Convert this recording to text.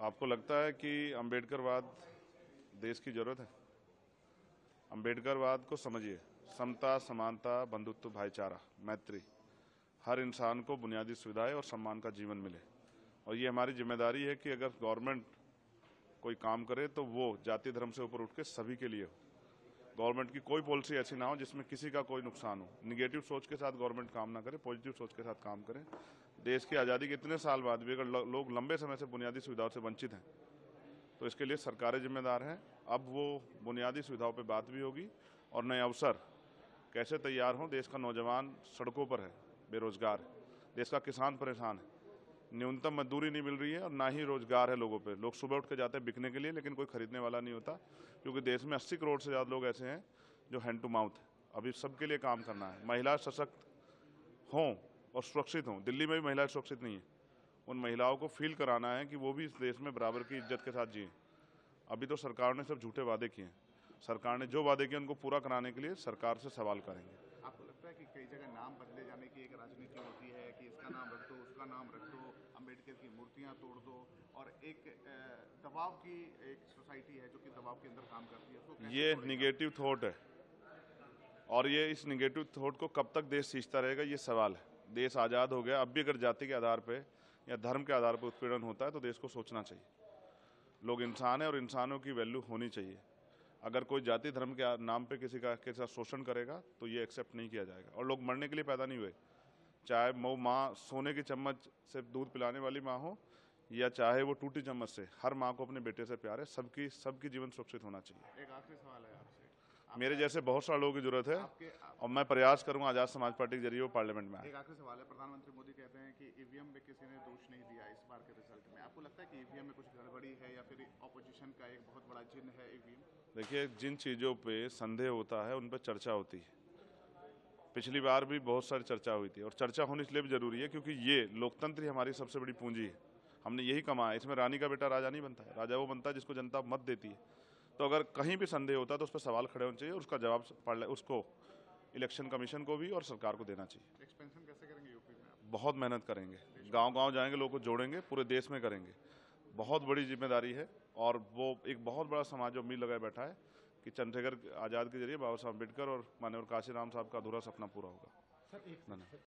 आपको लगता है कि अम्बेडकरवाद देश की जरूरत है? अम्बेडकरवाद को समझिए, समता, समानता, बंधुत्व, भाईचारा, मैत्री, हर इंसान को बुनियादी सुविधाएं और सम्मान का जीवन मिले। और ये हमारी जिम्मेदारी है कि अगर गवर्नमेंट कोई काम करे तो वो जाति धर्म से ऊपर उठ के सभी के लिए हो। गवर्नमेंट की कोई पॉलिसी ऐसी ना हो जिसमें किसी का कोई नुकसान हो। निगेटिव सोच के साथ गवर्नमेंट काम ना करे, पॉजिटिव सोच के साथ काम करे। देश की आज़ादी के इतने साल बाद भी अगर लोग लंबे समय से बुनियादी सुविधाओं से वंचित हैं तो इसके लिए सरकारें जिम्मेदार हैं। अब वो बुनियादी सुविधाओं पर बात भी होगी और नए अवसर कैसे तैयार हों। देश का नौजवान सड़कों पर है, बेरोजगार है, देश का किसान परेशान है, न्यूनतम मजदूरी नहीं मिल रही है और ना ही रोजगार है लोगों पे। लोग सुबह उठ के जाते हैं बिकने के लिए, लेकिन कोई खरीदने वाला नहीं होता, क्योंकि देश में 80 करोड़ से ज़्यादा लोग ऐसे हैं जो हैंड टू माउथ है। अभी सबके लिए काम करना है। महिला सशक्त हों और सुरक्षित हों। दिल्ली में भी महिलाएं सुरक्षित नहीं है। उन महिलाओं को फील कराना है कि वो भी इस देश में बराबर की इज्जत के साथ जिए। अभी तो सरकार ने सब झूठे वादे किए हैं। सरकार ने जो वादे किए उनको पूरा कराने के लिए सरकार से सवाल करेंगे। आपको लगता है कि कई जगह नाम बदले जाने की एक राजनीति होती है कि इसका नाम रख दो, उसका नाम रख दो, अम्बेडकर की मूर्तियां तोड़ दो, और एक दबाव की एक सोसाइटी है जो कि दबाव के अंदर काम करती है, उसको कैसे ये तोड़ेगा? निगेटिव थॉट है और ये इस निगेटिव थॉट को कब तक देश सींचता रहेगा, ये सवाल है। देश आज़ाद हो गया, अब भी अगर जाति के आधार पे या धर्म के आधार पर उत्पीड़न होता है तो देश को सोचना चाहिए। लोग इंसान है और इंसानों की वैल्यू होनी चाहिए। अगर कोई जाति धर्म के नाम पे किसी का के साथ शोषण करेगा तो ये एक्सेप्ट नहीं किया जाएगा। और लोग मरने के लिए पैदा नहीं हुए, चाहे वो माँ सोने की चम्मच से दूध पिलाने वाली माँ हो या चाहे वो टूटी चम्मच से, हर माँ को अपने बेटे से प्यार है। सबकी जीवन सुरक्षित होना चाहिए। एक आखिरी सवाल है आपसे। मेरे जैसे बहुत सारे लोगों की जरूरत है और मैं प्रयास करूंगा आजाद समाज पार्टी के जरिए वो पार्लियामेंट में आए। एक आखिरी सवाल है। प्रधानमंत्री मोदी कहते हैं कि ईवीएम में किसी ने दोष नहीं दिया इस बार के रिजल्ट में। आपको लगता है कि ईवीएम में कुछ गड़बड़ी है या फिर ऑपोजिशन का एक बहुत बड़ा जिन है ईवीएम? देखिए, जिन चीज़ों पे संदेह होता है उन पर चर्चा होती है। पिछली बार भी बहुत सारी चर्चा हुई थी और चर्चा होनी इसलिए भी जरूरी है क्योंकि ये लोकतंत्र ही हमारी सबसे बड़ी पूंजी है। हमने यही कमाया। इसमें रानी का बेटा राजा नहीं बनता है, राजा वो बनता है जिसको जनता मत देती है। तो अगर कहीं भी संदेह होता है तो उस पर सवाल खड़े होने चाहिए, उसका जवाब उसको इलेक्शन कमीशन को भी और सरकार को देना चाहिए। एक्सपेंशन कैसे करेंगे यूपी में आप? बहुत मेहनत करेंगे, गांव-गांव जाएंगे, लोगों को जोड़ेंगे, पूरे देश में करेंगे। बहुत बड़ी जिम्मेदारी है और वो एक बहुत बड़ा समाज उम्मीद लगाए बैठा है कि चंद्रशेखर आजाद के जरिए बाबा साहब अम्बेडकर और माननीय काशीराम साहब का अधूरा सपना पूरा होगा। सर एक